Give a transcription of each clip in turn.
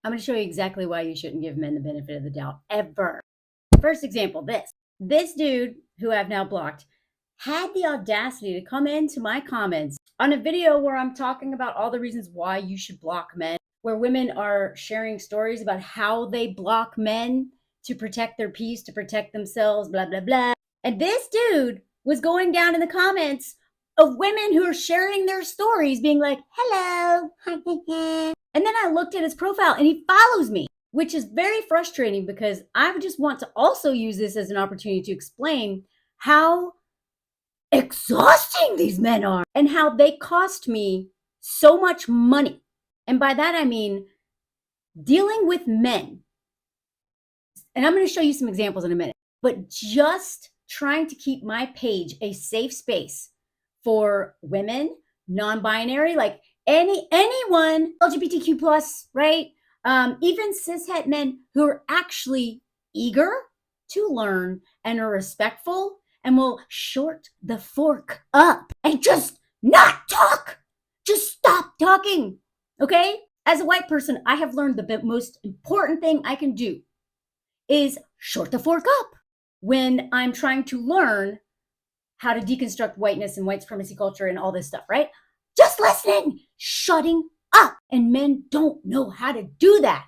I'm going to show you exactly why you shouldn't give men the benefit of the doubt ever. First example, this dude who I've now blocked had the audacity to come into my comments on a video where I'm talking about all the reasons why you should block men, where women are sharing stories about how they block men to protect their peace, to protect themselves, blah, blah, blah. And this dude was going down in the comments of women who are sharing their stories, being like, hello. And then I looked at his profile and he follows me, which is very frustrating because I would just want to also use this as an opportunity to explain how exhausting these men are and how they cost me so much money. And by that, I mean dealing with men. And I'm going to show you some examples in a minute, but just trying to keep my page a safe space for women, non-binary, like anyone, LGBTQ plus, right? Even cishet men who are actually eager to learn and are respectful and will short the fork up and just not talk. Just stop talking, okay? As a white person, I have learned the most important thing I can do is short the fork up when I'm trying to learn how to deconstruct whiteness and white supremacy culture and all this stuff, right? Just listening, shutting up. And men don't know how to do that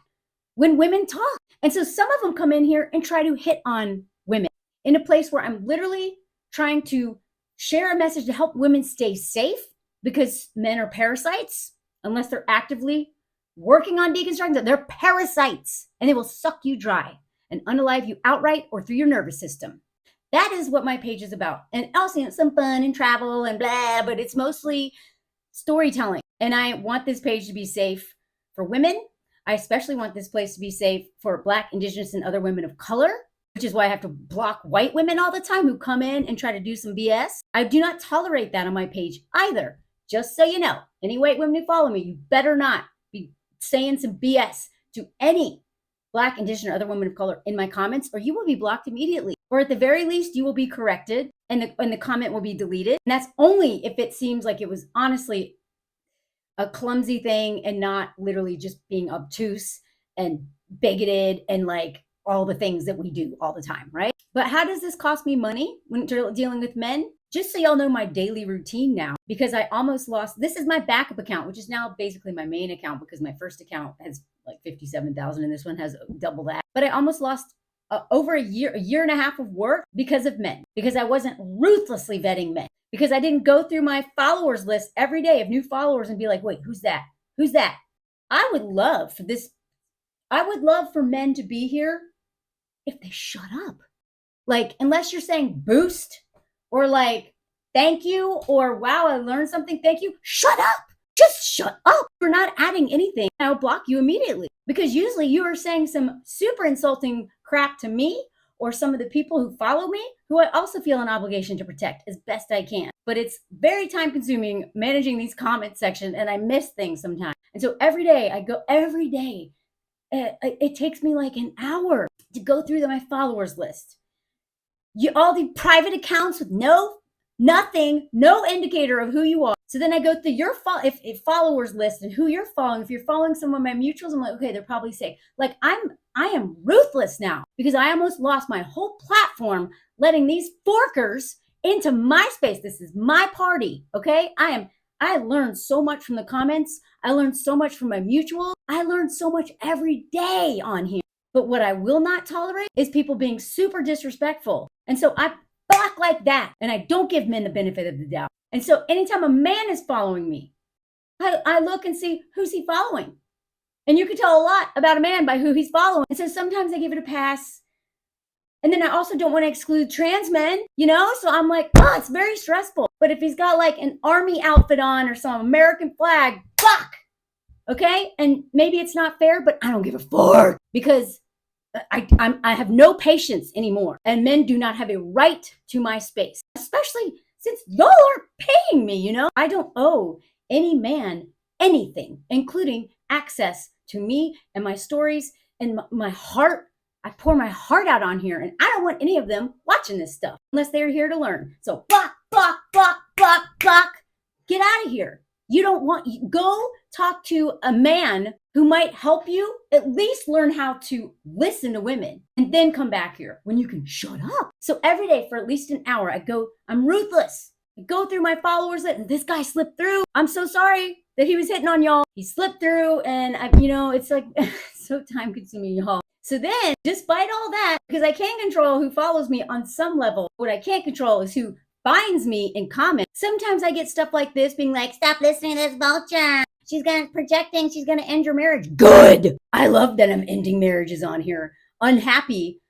when women talk. And so some of them come in here and try to hit on women in a place where I'm literally trying to share a message to help women stay safe because men are parasites unless they're actively working on deconstructing them. They're parasites and they will suck you dry and unalive you outright or through your nervous system. That is what my page is about. And also, some fun and travel and blah, but it's mostly storytelling. And I want this page to be safe for women. I especially want this place to be safe for Black, Indigenous, and other women of color, which is why I have to block white women all the time who come in and try to do some BS. I do not tolerate that on my page either. Just so you know, any white women who follow me, you better not be saying some BS to any Black, Indigenous, or other women of color in my comments, or you will be blocked immediately. Or at the very least, you will be corrected and the comment will be deleted. And that's only if it seems like it was honestly a clumsy thing and not literally just being obtuse and bigoted and like all the things that we do all the time, right? But how does this cost me money when dealing with men? Just so y'all know my daily routine now, because I almost lost, this is my backup account, which is now basically my main account because my first account has like 57,000 and this one has double that. But I almost lost over a year and a half of work because of men, because I wasn't ruthlessly vetting men, because I didn't go through my followers list every day of new followers and be like, wait, who's that? Who's that? I would love for this. I would love for men to be here if they shut up. Like, unless you're saying boost or like, thank you, or wow, I learned something, thank you. Shut up. Just shut up. You're not adding anything. I'll block you immediately because usually you are saying some super insulting crap to me or some of the people who follow me, who I also feel an obligation to protect as best I can. But it's very time consuming managing these comment sections and I miss things sometimes. And so every day I go, it takes me like an hour to go through my followers list. All the private accounts with nothing, no indicator of who you are. So then I go through your if followers list and who you're following. If you're following some of my mutuals, I'm like, okay, they're probably safe. Like I am ruthless now because I almost lost my whole platform letting these forkers into my space. This is my party, okay? I learned so much from the comments. I learned so much from my mutual. I learned so much every day on here. But what I will not tolerate is people being super disrespectful. And so I block like that. And I don't give men the benefit of the doubt. And so anytime a man is following me, I look and see who's he following. And you can tell a lot about a man by who he's following. And so sometimes I give it a pass. And then I also don't want to exclude trans men, So I'm like, it's very stressful. But if he's got like an army outfit on or some American flag, block. Okay? And maybe it's not fair, but I don't give a fuck because I have no patience anymore. And men do not have a right to my space, especially since y'all aren't paying me, I don't owe any man anything, including access to me and my stories and my heart. I pour my heart out on here and I don't want any of them watching this stuff unless they're here to learn. So block, block, block, block, block. Get out of here. You don't want, go talk to a man who might help you at least learn how to listen to women and then come back here when you can shut up. So every day for at least an hour, I'm ruthless. I go through my followers and this guy slipped through. I'm so sorry that he was hitting on y'all. He slipped through and it's like so time consuming, y'all. So then, despite all that, because I can't control who follows me on some level, what I can't control is who finds me in comments. Sometimes I get stuff like this being like, stop listening to this vulture. She's projecting, she's gonna end your marriage. Good. I love that I'm ending marriages on here. Unhappy,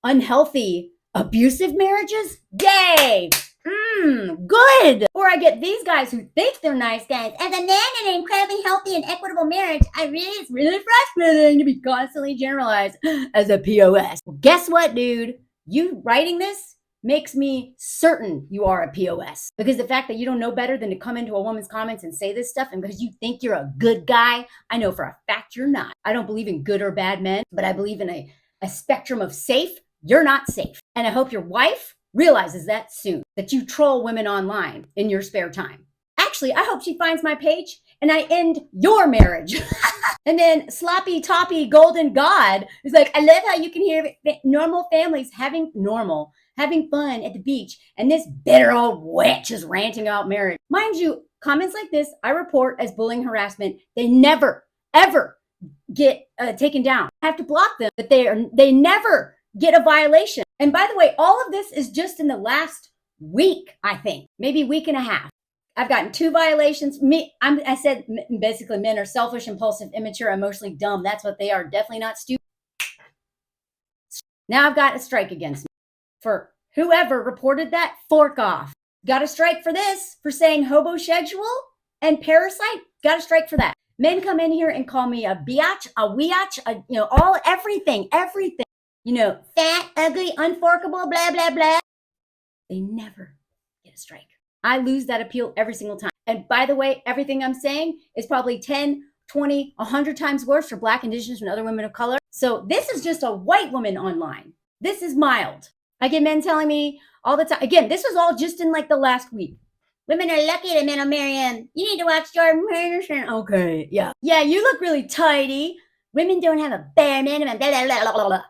unhealthy, abusive marriages? Yay! Good. Or I get these guys who think they're nice guys. As a man in an incredibly healthy and equitable marriage, it's really frustrating to be constantly generalized as a POS. Well, guess what, dude? You writing this makes me certain you are a POS. Because the fact that you don't know better than to come into a woman's comments and say this stuff, and because you think you're a good guy, I know for a fact you're not. I don't believe in good or bad men, but I believe in a spectrum of safe. You're not safe. And I hope your wife realizes that soon, that you troll women online in your spare time. Actually, I hope she finds my page and I end your marriage. And then sloppy toppy golden god is like, I love how you can hear normal families having fun at the beach, and this bitter old witch is ranting about marriage. Mind you, comments like this I report as bullying harassment. They never ever get taken down. I have to block them, but they never get a violation. And by the way, all of this is just in the last week, I think, maybe week and a half. I've gotten 2 violations. I said basically men are selfish, impulsive, immature, emotionally dumb. That's what they are. Definitely not stupid. Now I've got a strike against me. For whoever reported that, fork off. Got a strike for this, for saying homosexual and parasite. Got a strike for that. Men come in here and call me a biatch, a weatch, everything. Fat, ugly, unforkable, blah, blah, blah. They never get a strike. I lose that appeal every single time. And by the way, everything I'm saying is probably 10, 20, 100 times worse for Black, Indigenous, and other women of color. So this is just a white woman online. This is mild. I get men telling me all the time. Again, this was all just in like the last week. Women are lucky that men will marry them. You need to watch Jordan Peterson. Okay, yeah. Yeah, you look really tidy. Women don't have a bare minimum. Blah, blah, blah, blah, blah.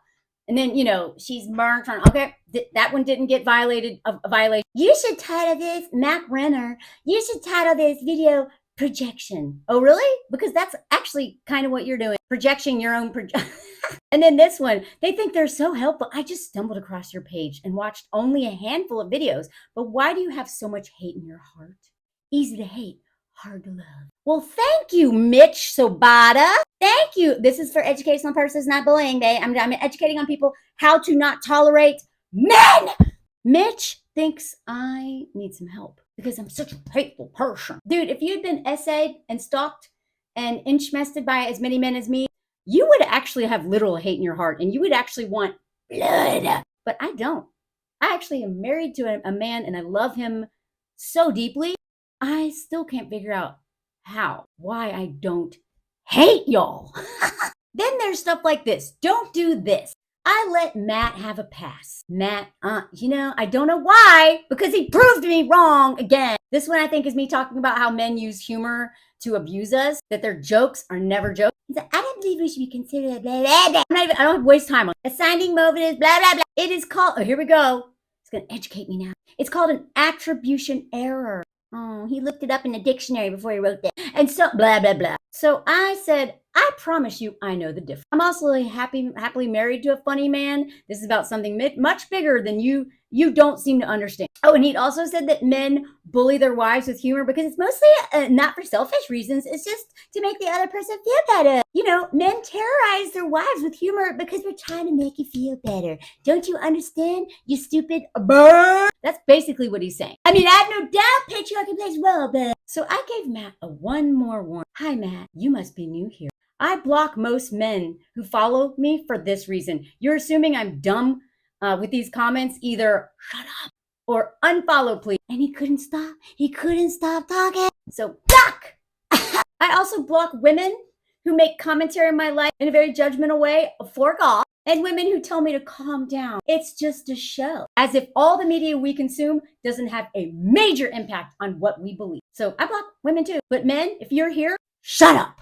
And then, she's burnt on, okay, that one didn't get violated, a violation. You should title this, Mac Renner, you should title this video projection. Oh, really? Because that's actually kind of what you're doing. Projecting your own And then this one, they think they're so helpful. I just stumbled across your page and watched only a handful of videos. But why do you have so much hate in your heart? Easy to hate, hard to love. Well, thank you, Mitch Sobata. Thank you. This is for educational purposes, not bullying. I'm educating on people how to not tolerate men. Mitch thinks I need some help because I'm such a hateful person. Dude, if you'd been essayed and stalked and inch-mested by as many men as me, you would actually have literal hate in your heart and you would actually want blood. But I don't. I actually am married to a man and I love him so deeply. I still can't figure out why I don't hate y'all. Then there's stuff like this. Don't do this. I let Matt have a pass. Matt, I don't know why, because he proved me wrong again. This one I think is me talking about how men use humor to abuse us, that their jokes are never jokes. He's like, I don't believe we should be considered blah, blah, blah. I don't waste time on it. Assigning motives, blah, blah, blah. It is called, here we go. It's going to educate me now. It's called an attribution error. Oh, he looked it up in the dictionary before he wrote that. And so, blah, blah, blah. So I said, I promise you, I know the difference. I'm also happily married to a funny man. This is about something much bigger than you don't seem to understand. Oh, and he also said that men bully their wives with humor because it's mostly not for selfish reasons. It's just to make the other person feel better. Men terrorize their wives with humor because we're trying to make you feel better. Don't you understand, you stupid bird? That's basically what he's saying. I have no doubt patriarchy plays well, but... So I gave Matt one more warning. Hi, Matt. You must be new here. I block most men who follow me for this reason. You're assuming I'm dumb with these comments. Either shut up or unfollow, please. And he couldn't stop. He couldn't stop talking. So block. I also block women who make commentary in my life in a very judgmental way, fork off, and women who tell me to calm down. It's just a show. As if all the media we consume doesn't have a major impact on what we believe. So I block women too. But men, if you're here, shut up.